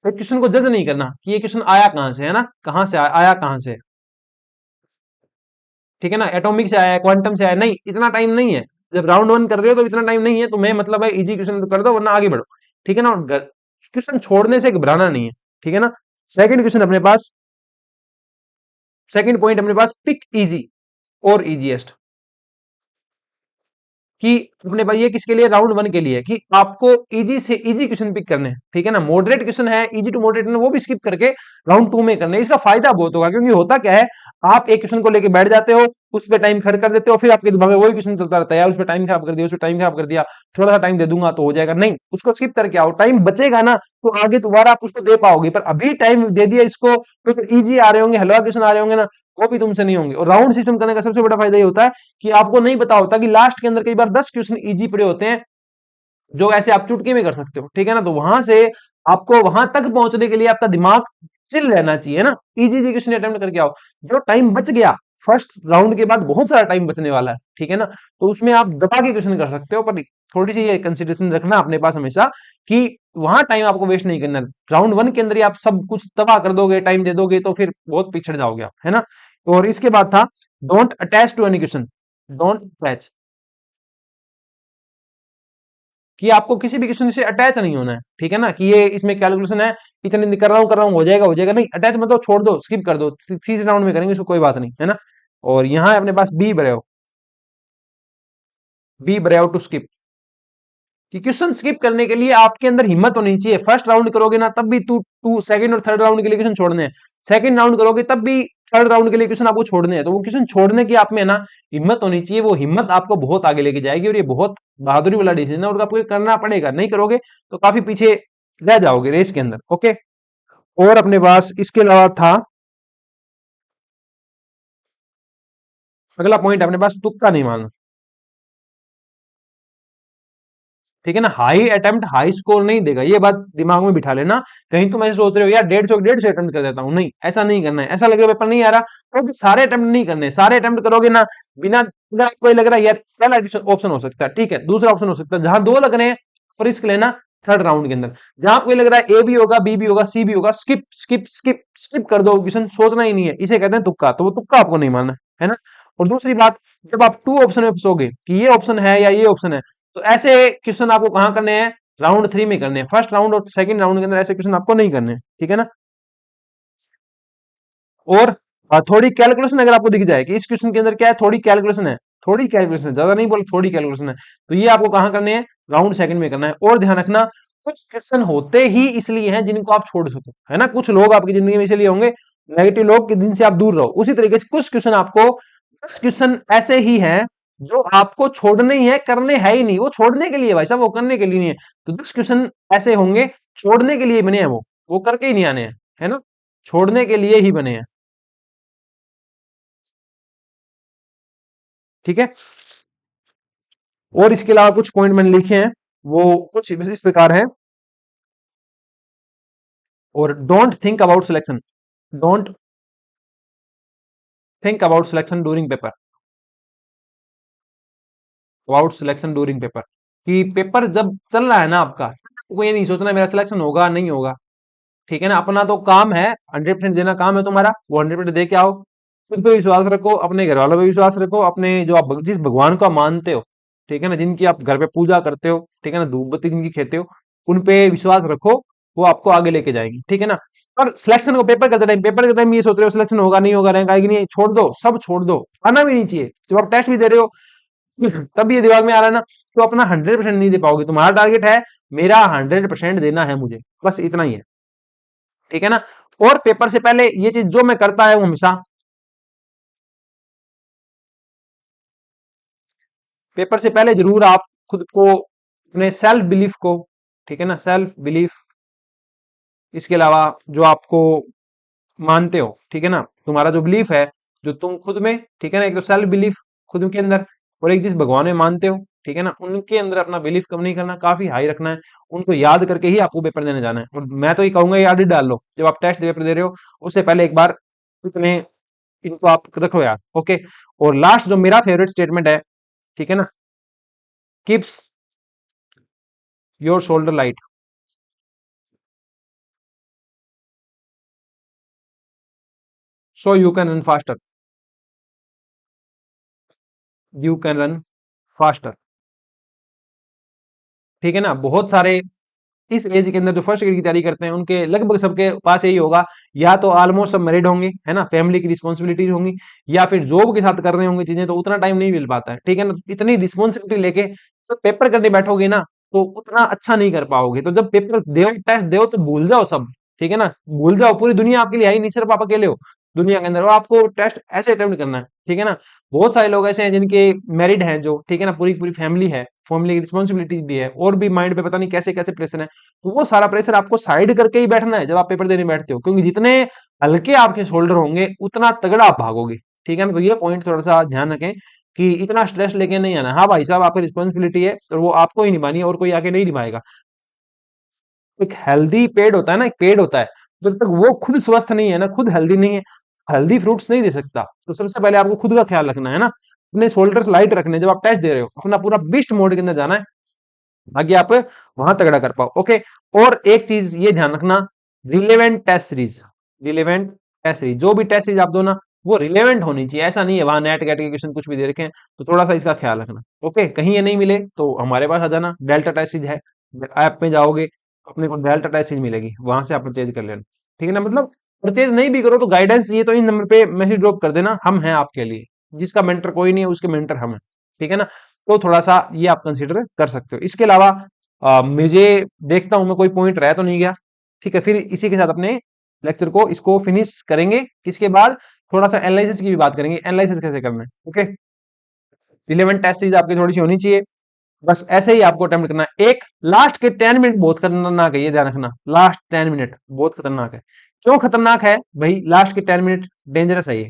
क्वेश्चन को जज नहीं करना कि ये क्वेश्चन आया कहां से, है ना, कहां से आया कहां से, ठीक है ना। एटॉमिक से आया है, क्वांटम से आया, नहीं, इतना टाइम नहीं है। जब राउंड 1 कर रहे हो तो इतना टाइम नहीं है, तो मैं मतलब है इजी क्वेश्चन कर दो वरना आगे बढ़ो, ठीक है ना। और क्वेश्चन छोड़ने से घबराना नहीं है, ठीक है ना। सेकंड क्वेश्चन अपने पास, सेकंड पॉइंट अपने पास, पिक इजी और इजीएस्ट, कि अपने भाई ये किसके लिए, राउंड 1 के लिए, कि आपको इजी से इजी क्वेश्चन पिक करने हैं, ठीक है ना। मॉडरेट क्वेश्चन है, इजी टू मॉडरेट, वो भी स्किप करके राउंड 2 में करने हैं। इसका फायदा बहुत होगा, क्योंकि होता क्या है, आप एक क्वेश्चन को लेके बैठ जाते हो, उस पर टाइम खर्च कर देते हो, फिर आपके दिमाग में वही क्वेश्चन चलता रहता है, यार उस पर टाइम खराब कर दिया, उस पर टाइम खराब कर दिया, थोड़ा सा टाइम दे दूंगा तो हो जाएगा, नहीं, उसको स्किप करके आओ, टाइम बचेगा ना तो आगे दोबारा आप उसको दे पाओगे। पर अभी टाइम दे दिया इसको तो फिर इजी आ रहे होंगे, हलवा क्वेश्चन आ रहे होंगे ना, वो भी तुमसे नहीं होंगे। और राउंड सिस्टम करने का सबसे बड़ा फायदा ये होता है कि आपको नहीं पता होता कि लास्ट के अंदर कई बार 10 क्वेश्चन इजी पड़े होते हैं, जो ऐसे आप चुटकी में कर सकते हो, ठीक है ना। तो वहां से आपको वहां तक पहुंचने के लिए आपका दिमाग चिल रहना चाहिए ना, इजी इजी क्वेश्चन अटेम्प्ट करके आओ। जो टाइम बच गया फर्स्ट राउंड के बाद, बहुत सारा टाइम बचने वाला है, ठीक है ना, तो उसमें आप दबा के क्वेश्चन कर सकते हो। पर थोड़ी सी ये कंसिडरेशन रखना अपने पास हमेशा, कि वहां टाइम आपको वेस्ट नहीं करना। राउंड 1 के अंदर ही आप सब कुछ तबाह कर दोगे, टाइम दे दोगे, तो फिर बहुत पिछड़ जाओगे आप, है ना। और इसके बाद था, don't attach to any question, don't attach, कि आपको किसी भी क्वेश्चन से अटैच नहीं होना है, ठीक है ना। कि ये इसमें कैलकुलेशन है, इतने कर रहा हूं हो जाएगा नहीं, अटैच मतलब छोड़ दो, स्किप कर दो, तीसरे राउंड में करेंगे, इसको कोई बात नहीं, है ना। और यहाँ है अपने पास be brave, be brave to skip, कि क्वेश्चन स्किप करने के लिए आपके अंदर हिम्मत होनी चाहिए। फर्स्ट राउंड करोगे ना तब भी टू टू सेकंड और थर्ड राउंड के लिए क्वेश्चन छोड़ने हैं, सेकंड राउंड करोगे तब भी थर्ड राउंड के लिए क्वेश्चन आपको छोड़ने हैं। तो वो क्वेश्चन छोड़ने की आप में ना हिम्मत होनी चाहिए, वो हिम्मत आपको बहुत आगे लेके जाएगी, और ये बहुत बहादुरी वाला डिसीजन है, और आपको ये करना पड़ेगा, नहीं करोगे तो काफी पीछे रह जाओगे रेस के अंदर, ओके। और अपने पास इसके अलावा था, अगला पॉइंट अपने पास, तुक्का नहीं मारना, ठीक है ना। हाई अटेम्प्ट हाई स्कोर नहीं देगा, ये बात दिमाग में बिठा लेना। कहीं तुम ऐसे सोच रहे हो यार 150 अटेम्प्ट कर देता हूं, नहीं, ऐसा नहीं करना है। ऐसा लगे पेपर नहीं आ रहा तो सारे अटेम्प्ट नहीं करने, सारे अटेम्प्ट करोगे ना बिना, अगर आपको ये लग रहा है यार पहला ऑप्शन हो सकता है, ठीक है, दूसरा ऑप्शन हो सकता है, जहां 2 लग रहे हैं तो रिस्क लेना थर्ड राउंड के अंदर। जहां आपको लग रहा है ए भी होगा, बी भी होगा, सी भी होगा, स्किप स्किप स्किप स्किप कर दो, क्वेश्चन सोचना ही नहीं है, इसे कहते हैं तुक्का। तो वो तुक्का आपको नहीं मानना है ना। और दूसरी बात, जब आप 2 ऑप्शन में फंसोगे कि ये ऑप्शन है या ये ऑप्शन है, तो ऐसे क्वेश्चन आपको कहां करने हैं, राउंड 3 में करने हैं। फर्स्ट राउंड और सेकंड राउंड के अंदर ऐसे क्वेश्चन आपको नहीं करने हैं, ठीक है ना। और थोड़ी कैलकुलेशन अगर आपको दिख जाए कि इस क्वेश्चन के अंदर क्या है, थोड़ी कैलकुलेशन है, थोड़ी कैलकुलेशन है, ज्यादा नहीं बोल, थोड़ी कैलकुलेशन है, तो ये आपको कहां करने हैं, राउंड सेकंड में करना है। और ध्यान रखना, कुछ क्वेश्चन होते ही इसलिए हैं जिनको आप छोड़ सको, है ना। कुछ लोग आपकी जिंदगी में इसलिए होंगे नेगेटिव लोग, कि जिनसे आप दूर रहो। उसी तरीके से कुछ क्वेश्चन आपको, 10 क्वेश्चन ऐसे ही हैं जो आपको छोड़ने ही है, करने है ही नहीं, वो छोड़ने के लिए भाई साहब, वो करने के लिए नहीं है। तो 10 क्वेश्चन ऐसे होंगे छोड़ने के लिए बने हैं, वो करके ही नहीं आने हैं, है ना, छोड़ने के लिए ही बने हैं। ठीक है, और इसके अलावा कुछ पॉइंट मैंने लिखे हैं, वो कुछ इस प्रकार है। और don't think about selection, don't think about selection during paper, about selection during paper, कि पेपर जब चल रहा है ना आपका, को ये नहीं सोचना मेरा सिलेक्शन होगा नहीं होगा। ठीक है ना, अपना तो काम है, 100% देना काम है तुम्हारा, वो 100% दे के आओ। खुद पे विश्वास रखो, अपने घर वालों पे विश्वास रखो, अपने जो आप जिस भगवान को आप मानते हो, ठीक है ना, जिनकी आप घर पे पूजा करते हो, ठीक है ना, धूप बत्ती जिनकी खेते हो, उन पे विश्वास रखो, वो आपको आगे लेके जाएंगे। ठीक है ना, और सिलेक्शन को पेपर करते टाइम ये सोच रहे हो सिलेक्शन होगा नहीं होगा, रैंक आएगी नहीं, छोड़ दो, सब छोड़ दो, आना भी नहीं चाहिए। जब आप टेस्ट भी दे रहे हो तब ये दिमाग में आ रहा है ना, तो अपना 100% नहीं दे पाओगे। तुम्हारा टारगेट है मेरा 100% देना है मुझे, बस इतना ही है। ठीक है ना, और पेपर से पहले ये चीज जो मैं करता है वो हमेशा, पेपर से पहले जरूर आप खुद को, अपने सेल्फ बिलीफ को, ठीक है ना, सेल्फ बिलीफ, इसके अलावा जो आपको मानते हो, ठीक है ना, तुम्हारा जो बिलीफ है, जो तुम खुद में, ठीक है ना, एक तो सेल्फ बिलीफ खुद के अंदर, और एक जिस भगवान में मानते हो, ठीक है ना, उनके अंदर अपना बिलीफ कम नहीं करना, काफी हाई रखना है। उनको याद करके ही आपको पेपर देने जाना है। और मैं तो ये कहूंगा याद ही डाल लो, जब आप टेस्ट पेपर दे रहे हो उससे पहले एक बार इतने इनको आप रखो याद। ओके, और लास्ट जो मेरा फेवरेट स्टेटमेंट है, ठीक है ना, keeps your shoulder light, so you can run faster, you can run faster. ठीक है ना, बहुत सारे इस एज के अंदर जो फर्स्ट ग्रेड की तैयारी करते हैं उनके लगभग सबके पास यही होगा, या तो ऑलमोस्ट सब मैरिड होंगे, है ना, फैमिली की रिस्पॉन्सिबिलिटीज होंगी, या फिर जॉब के साथ कर रहे होंगे चीजें, तो उतना टाइम नहीं मिल पाता है। ठीक है ना, इतनी रिस्पॉन्सिबिलिटी लेके तो पेपर करने बैठोगे ना, तो उतना अच्छा नहीं कर पाओगे। तो जब पेपर दो, टेस्ट दो, तो भूल जाओ सब। ठीक है ना, भूल जाओ, पूरी दुनिया आपके लिए आई नहीं, सिर्फ आप अकेले हो दुनिया के अंदर, और आपको टेस्ट ऐसे अटेम्प्ट करना है। ठीक है ना, बहुत सारे लोग ऐसे हैं जिनके मैरिड हैं जो, ठीक है ना, पूरी पूरी फैमिली है, फैमिली की रिस्पॉन्सिबिलिटीज भी है, और भी माइंड पे पता नहीं कैसे कैसे प्रेशर है। तो वो सारा प्रेशर आपको साइड करके ही बैठना है जब आप पेपर देने बैठते हो, क्योंकि जितने हल्के आपके शोल्डर होंगे उतना तगड़ा आप भागोगे। ठीक है ना, तो ये पॉइंट थोड़ा सा ध्यान रखें कि इतना स्ट्रेस लेके नहीं आना। हाँ भाई साहब, आपकी रिस्पॉन्सिबिलिटी है और वो आपको ही निभानी है, और कोई आके नहीं निभाएगा। एक हेल्दी पेड़ होता है ना, एक पेड़ होता है, जब तक वो खुद स्वस्थ नहीं है ना, खुद हेल्दी नहीं है, हेल्दी फ्रूट्स नहीं दे सकता। तो सबसे पहले आपको खुद का ख्याल रखना है ना, अपने शोल्डर्स लाइट रखने हैं। जब आप टेस्ट दे रहे हो अपना पूरा बिस्ट मोड के अंदर जाना है, ताकि आप वहां तगड़ा कर पाओ। ओके, और एक चीज ये ध्यान रखना, relevant test series, relevant test series, जो भी टेस्ट सीरीज आप दो ना, वो रिलेवेंट होनी चाहिए। ऐसा नहीं है वहां नेट कैट के क्वेश्चन कुछ भी दे रखे हैं, तो थोड़ा सा इसका ख्याल रखना। ओके, कहीं ये नहीं मिले तो हमारे पास आ जाना, डेल्टा टेस्ट सीरीज है, ऐप में जाओगे, अपने को डेल्टा टेस्ट सीरीज मिलेगी, वहां से आप परचेज कर लेना। ठीक है ना, मतलब परचेज नहीं भी करो तो गाइडेंस चाहिए तो इन नंबर पे मैसेज ड्रॉप कर देना, हम हैं आपके लिए। जिसका मेंटर कोई नहीं है उसके मेंटर हम हैं। ठीक है ना, तो थोड़ा सा ये आप कंसीडर कर सकते हो। इसके अलावा मुझे देखता हूं मैं कोई पॉइंट रह तो नहीं गया। ठीक है, फिर इसी के साथ अपने लेक्चर को इसको फिनिश करेंगे। इसके बाद थोड़ा सा एनालिसिस की भी बात करेंगे, एनालिसिस कैसे करना है। ओके, रिलेवेंट टेस्ट सीरीज आपकी थोड़ी सी होनी चाहिए, बस ऐसे ही आपको अटेम्प्ट करना है। एक लास्ट के 10 मिनट बहुत खतरनाक है, ये ध्यान रखना, लास्ट 10 मिनट बहुत खतरनाक है। क्यों खतरनाक है भाई, लास्ट के 10 मिनट डेंजरस है ये।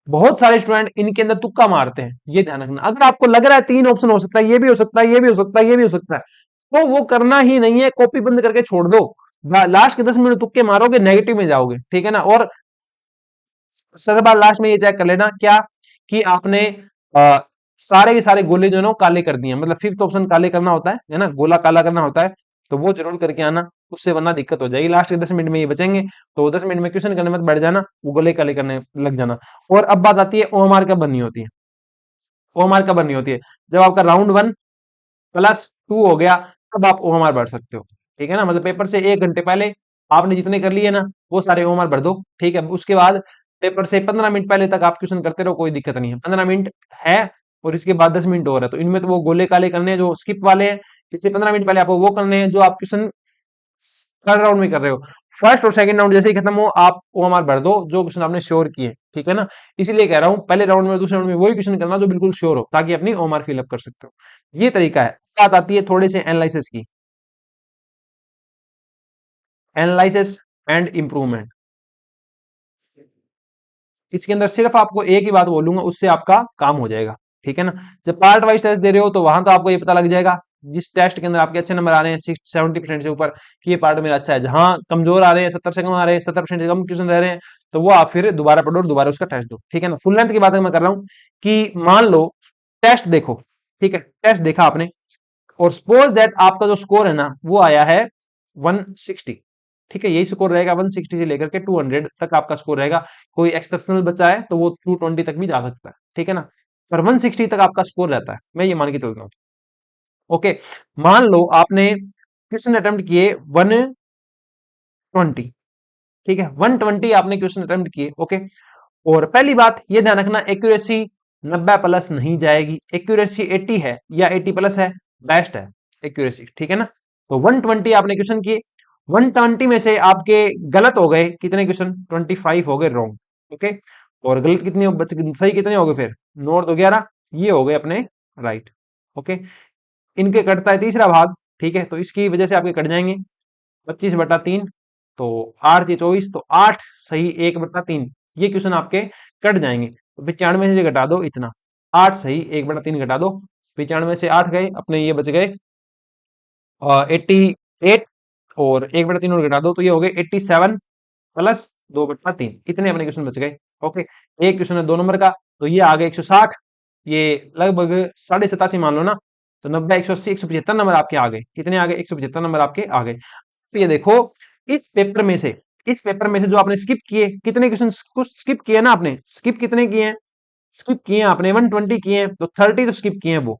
बहुत सारे स्टूडेंट इनके अंदर तुक्का मारते हैं, ये ध्यान रखना। अगर आपको लग रहा है 3 ऑप्शन हो सकता है, ये भी हो सकता है, ये भी हो सकता है, ये भी हो सकता है, तो वो करना ही नहीं है, कॉपी बंद करके छोड़ दो। लास्ट के 10 मिनट तुक्के मारोगे, नेगेटिव में जाओगे। ठीक है ना, और सर बार लास्ट में ये चेक कर लेना क्या, कि आपने आ, सारे के सारे गोले जो है ना वो काले कर दिए, मतलब फिफ्थ ऑप्शन काले करना होता है ना, गोला काला करना होता है, तो वो जरूर करके आना, उससे वरना दिक्कत हो जाएगी। लास्ट के 10 मिनट में ये बचेंगे, तो 10 मिनट में क्वेश्चन करने मत बैठ जाना, वो गोले काले करने लग जाना। और अब बात आती है ओएमआर कब बननी होती है। ओएमआर कब बननी होती है, जब आपका राउंड 1 + 2 हो गया, तब आप ओएमआर भर सकते हो। ठीक है ना, मतलब पेपर से 1 घंटे पहले आपने जितने कर लिए ना, वो सारे ओएमआर भर दो। ठीक है, उसके बाद पेपर से 15 मिनट पहले तक आप क्वेश्चन करते रहो, कोई दिक्कत नहीं है। 15 मिनट है, और इसके बाद 10 मिनट और है, तो इनमें तो वो गोले काले करने हैं जो स्किप वाले हैं, इससे 15 मिनट पहले आपको वो करने हैं जो आप क्वेश्चन थर्ड राउंड में कर रहे हो। फर्स्ट और सेकंड राउंड जैसे ही खत्म हो, आप ओएमआर भर दो जो क्वेश्चन आपने श्योर किए। ठीक है ना। इसलिए कह रहा हूं पहले राउंड में दूसरे राउंड में वही क्वेश्चन करना जो बिल्कुल श्योर हो, ताकि अपनी ओएमआर फिलअप कर सकते हो। ये तरीका है। बात आती है थोड़े से एनालिसिस की, एनालिसिस एंड इंप्रूवमेंट। इसके अंदर सिर्फ आपको एक ही बात बोलूंगा, उससे आपका काम हो जाएगा, ठीक है ना। जब पार्ट वाइज टेस्ट दे रहे हो तो वहां तो आपको ये पता लग जाएगा, जिस टेस्ट के अंदर आपके अच्छे नंबर आ रहे हैं 70% से ऊपर, कि ये पार्ट मेरा अच्छा है। जहां कमजोर आ रहे हैं, 70 से कम आ रहे हैं, 70% से कम क्वेश्चन रह रहे हैं, तो वो आप फिर दोबारा पढ़ो और दोबारा उसका टेस्ट दो, ठीक है ना। फुल लेंथ की बात मैं कर रहा हूँ कि मान लो टेस्ट देखो, ठीक है, टेस्ट देखा आपने, और सपोज दैट आपका जो स्कोर है ना वो आया है 160, ठीक है, यही स्कोर रहेगा 160 से लेकर के 200 तक आपका स्कोर रहेगा। कोई एक्सेप्शनल बच्चा है तो वो 220 तक भी जा सकता है, ठीक है ना, पर 160 तक आपका स्कोर रहता है, मैं ये मान के चलता हूँ। ओके, मान लो आपने क्वेश्चन अटेम्प्ट किए 120, ठीक है, 120 आपने क्वेश्चन अटेम्प्ट किए। ओके, और पहली बात ये ध्यान रखना, एक्यूरेसी 90 प्लस नहीं जाएगी, एक्यूरेसी 80 है या 80 प्लस है, बेस्ट है एक्यूरेसी, ठीक है ना। तो 120 आपने क्वेश्चन किए, 120 में से आपके गलत हो गए कितने क्वेश्चन, 25 हो गए रॉन्ग। ओके, और गलत कितने बच, सही कितने हो गए फिर, 9 और 2 11, ये हो गए अपने राइट। ओके, इनके कटता है तीसरा भाग, ठीक है, तो इसकी वजह से आपके कट जाएंगे 25/3, तो 8 ये 24, तो 8 सही 1/3, ये क्वेश्चन आपके कट जाएंगे। तो 95 से घटा दो इतना, 8 सही 1/3 घटा दो, 95 से 8 गए अपने, ये बच गए 88, और 1/3 और घटा दो तो ये हो गए 87 प्लस 2/3, इतने अपने क्वेश्चन बच गए। ओके, एक क्वेश्चन है 2 नंबर का, तो ये आ गए 160, ये लगभग 87.5 मान लो ना, तो 90 180 175 नंबर आपके आ गए, कितने आ गए, 175 नंबर आपके आ गए। तो ये देखो, इस पेपर में से, इस पेपर में से जो आपने स्किप किए, कितने क्वेश्चन कुछ स्किप किए ना आपने, स्किप कितने किए हैं, स्किप किए हैं आपने 120 किए हैं, तो 30 तो स्किप किए हैं वो,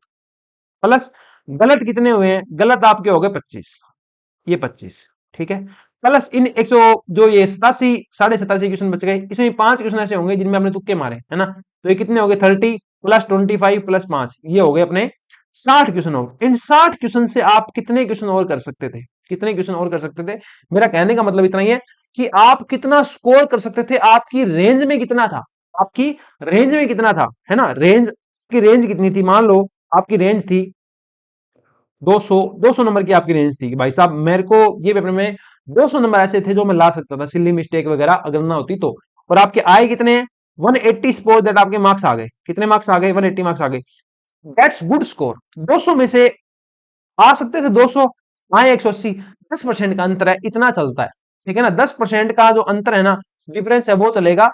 प्लस गलत कितने हुए हैं, गलत आपके हो गए 25, ये 25, ठीक है, प्लस इन 100 जो ये 87 क्वेश्चन बच गए, इसमें 5 क्वेश्चन ऐसे होंगे जिनमें आपने तुक्के मारे है ना, तो ये कितने हो गए 30 प्लस 25 प्लस 5, ये हो गए अपने 60 क्वेश्चन। और इन 60 क्वेश्चन से आप कितने क्वेश्चन और कर सकते थे, कितने क्वेश्चन और कर सकते थे, मेरा कहने का मतलब इतना ही है कि आप कितना स्कोर कर सकते थे, आपकी रेंज में कितना था, आपकी रेंज में कितना था, है ना, रेंज की रेंज कितनी थी, मान लो आपकी रेंज थी 200 नंबर की आपकी रेंज थी कि भाई साहब मेरे को ये पेपर में 200 नंबर ऐसे थे जो मैं ला सकता था, सिली मिस्टेक वगैरह अगर ना होती तो, और आपके आए कितने हैं 180, सपोज दैट आपके मार्क्स आ गए, कितने मार्क्स आ गए 180 मार्क्स आ गए, दैट्स गुड स्कोर। 200 में से आ सकते थे 200, आए 180, 10% का अंतर है, इतना चलता है, ठीक है ना, 10% का जो अंतर है ना, डिफरेंस है, वो चलेगा।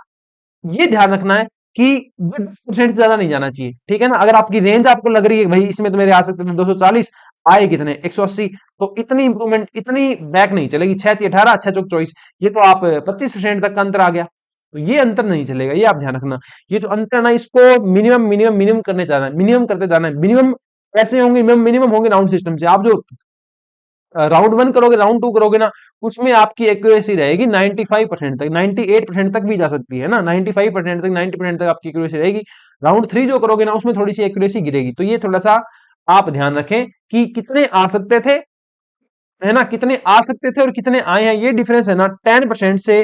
ये ध्यान रखना है कि 10% ज्यादा नहीं जाना चाहिए, ठीक है ना। अगर आपकी रेंज आपको लग रही है भाई इसमें तो मेरे आ सकते थे 240, आए कितने 180, तो इतनी इंप्रूवमेंट, इतनी बैक नहीं चलेगी, 6 18 6 24, ये तो आप 25% तक का अंतर आ गया, तो ये अंतर नहीं चलेगा, ये आप ध्यान रखना। ये जो अंतर है ना, इसको मिनिमम मिनिमम मिनिमम करने जाना है, मिनिमम करते जाना है। मिनिमम कैसे होंगे, मिनिमम मिनिमम होंगे राउंड सिस्टम से। आप जो राउंड 1 करोगे, राउंड 2 करोगे ना, उसमें आपकी एक्यूरेसी रहेगी 95% तक, 98% तक भी जा सकती है ना, 95% तक, 90% तक आपकी एक्यूरेसी रहेगी। राउंड 3 जो करोगे ना, उसमें थोड़ी सी एक्यूरेसी गिरेगी, तो ये थोड़ा सा आप ध्यान रखें कि कितने आ सकते थे, है ना, कितने आ सकते थे और कितने आए हैं, ये डिफरेंस है ना 10% से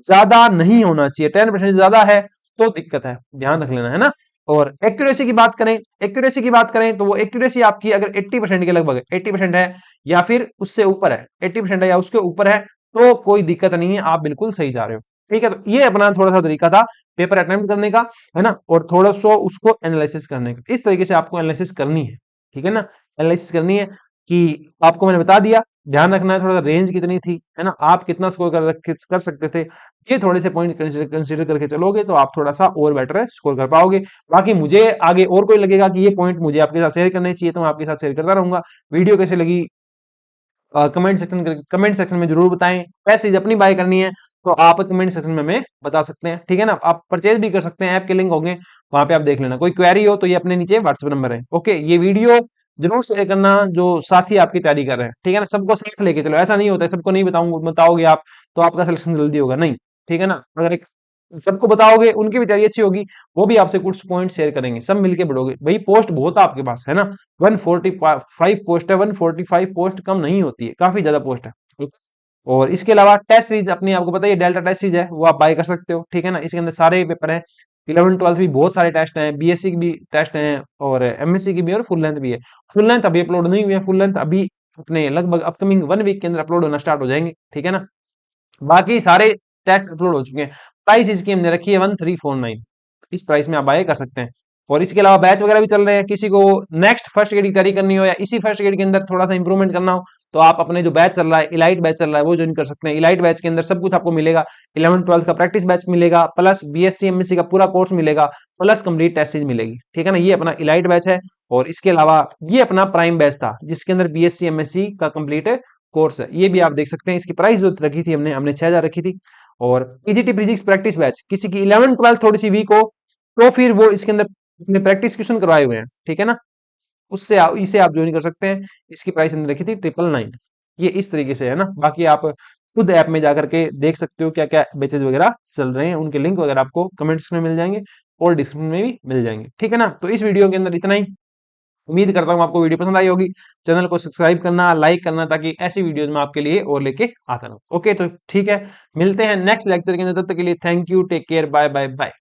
ज्यादा नहीं होना चाहिए, 10% ज्यादा है तो दिक्कत है, ध्यान रख लेना, है ना। और एक्यूरेसी की बात करें, एक्यूरेसी की बात करें तो वो एक्यूरेसी आपकी अगर 80% के लगभग 80% है या फिर उससे ऊपर है, 80% है या उसके ऊपर है, तो कोई दिक्कत नहीं है, आप बिल्कुल सही जा रहे हो, ठीक है। तो ये अपना थोड़ा सा तरीका था पेपर अटेम्प्ट करने का, है ना, और थोड़ा सा उसको एनालिसिस करने का, इस तरीके से आपको एनालिसिस करनी है, ठीक है ना, एनालिसिस करनी है कि आपको मैंने बता दिया, ध्यान रखना है थोड़ा सा रेंज कितनी थी, है ना, आप कितना स्कोर कर सकते थे, ये थोड़े से पॉइंट कंसीडर करके चलोगे तो आप थोड़ा सा और बेटर स्कोर कर पाओगे। बाकी मुझे आगे और कोई लगेगा कि ये पॉइंट मुझे आपके साथ शेयर करने चाहिए तो मैं आपके साथ शेयर करता रहूंगा। वीडियो कैसे लगी कमेंट सेक्शन में जरूर बताएं। पैसे अपनी बाय करनी है तो आप कमेंट सेक्शन में हमें बता सकते हैं, ठीक है ना। आप परचेज भी कर सकते हैं, ऐप के लिंक होंगे वहां पे आप देख लेना। कोई क्वेरी हो तो ये अपने नीचे व्हाट्सएप नंबर है। ओके, ये वीडियो जरूर शेयर करना जो साथी आपकी तैयारी कर रहे हैं, ठीक है ना। सबको साथ लेके चलो, ऐसा नहीं होता है सबको नहीं बताओगे आप तो आपका सिलेक्शन जल्दी होगा नहीं, ठीक है ना। अगर एक सबको बताओगे उनकी भी तैयारी अच्छी होगी, वो भी आपसे कुछ पॉइंट शेयर करेंगे, सब मिलके बढ़ोगे। भाई पोस्ट बहुत है आपके पास, है ना, 145 पोस्ट है, 145 पोस्ट कम नहीं होती है, काफी ज्यादा पोस्ट है। और इसके अलावा टेस्ट सीरीज अपनी आपको पता है डेल्टा टेस्ट सीरीज है, वो आप बाय कर सकते हो, ठीक है ना। इसके अंदर सारे पेपर है, 11 12 भी बहुत सारे टेस्ट हैं, बीएससी की भी टेस्ट हैं और एमएससी की भी और फुल लेंथ भी है। फुल लेंथ अभी अपलोड नहीं हुई है, फुल लेंथ अभी अपने लगभग अपकमिंग 1 वीक के अंदर अपलोड होना स्टार्ट हो जाएंगे, ठीक है ना। बाकी सारे टेस्ट अपलोड हो चुके हैं। प्राइस इसकी हमने रखी है 1349, इस प्राइस में आप बाय कर सकते हैं। और इसके अलावा बैच वगैरह भी चल रहे हैं, किसी को नेक्स्ट फर्स्ट ग्रेड की तैयारी करनी हो या इसी फर्स्ट ग्रेड के अंदर थोड़ा सा इंप्रूवमेंट करना हो, तो आप अपने जो बैच चल रहा है, इलाइट बैच चल रहा है, वो ज्वाइन कर सकते हैं। इलाइट बैच के अंदर सब कुछ आपको मिलेगा, 11 12 का प्रैक्टिस बैच मिलेगा, प्लस बीएससी एमएससी का पूरा कोर्स मिलेगा, प्लस कंप्लीट टेस्ट सीरीज मिलेगी, ठीक है ना। ये अपना इलाइट बैच है। और इसके अलावा ये अपना प्राइम बैच था, जिसके अंदर बीएससी एमएससी का कंप्लीट कोर्स है, ये भी आप देख सकते हैं। इसकी प्राइस जो रखी थी हमने 6000 रखी थी। और पीजीटी फिजिक्स प्रैक्टिस बैच, किसी की 11 12 थोड़ी सी वीक हो तो फिर वो इसके अंदर अपने प्रैक्टिस क्वेश्चन करवाए हुए हैं, ठीक है ना, उससे इसे आप ज्वाइन कर सकते हैं। इसकी प्राइस हमने रखी थी 999। ये इस तरीके से है ना। बाकी आप खुद ऐप में जाकर के देख सकते हो क्या क्या बेचेज वगैरह चल रहे हैं, उनके लिंक वगैरह आपको कमेंट्स में मिल जाएंगे और डिस्क्रिप्शन में भी मिल जाएंगे, ठीक है ना। तो इस वीडियो के अंदर इतना ही। उम्मीद करता हूँ आपको वीडियो पसंद आई होगी। चैनल को सब्सक्राइब करना, लाइक करना, ताकि ऐसी वीडियोस मैं आपके लिए और लेके आता रहूं। ओके, तो ठीक है, मिलते हैं नेक्स्ट लेक्चर के अंदर। तब तक के लिए thank you, take care, bye bye bye.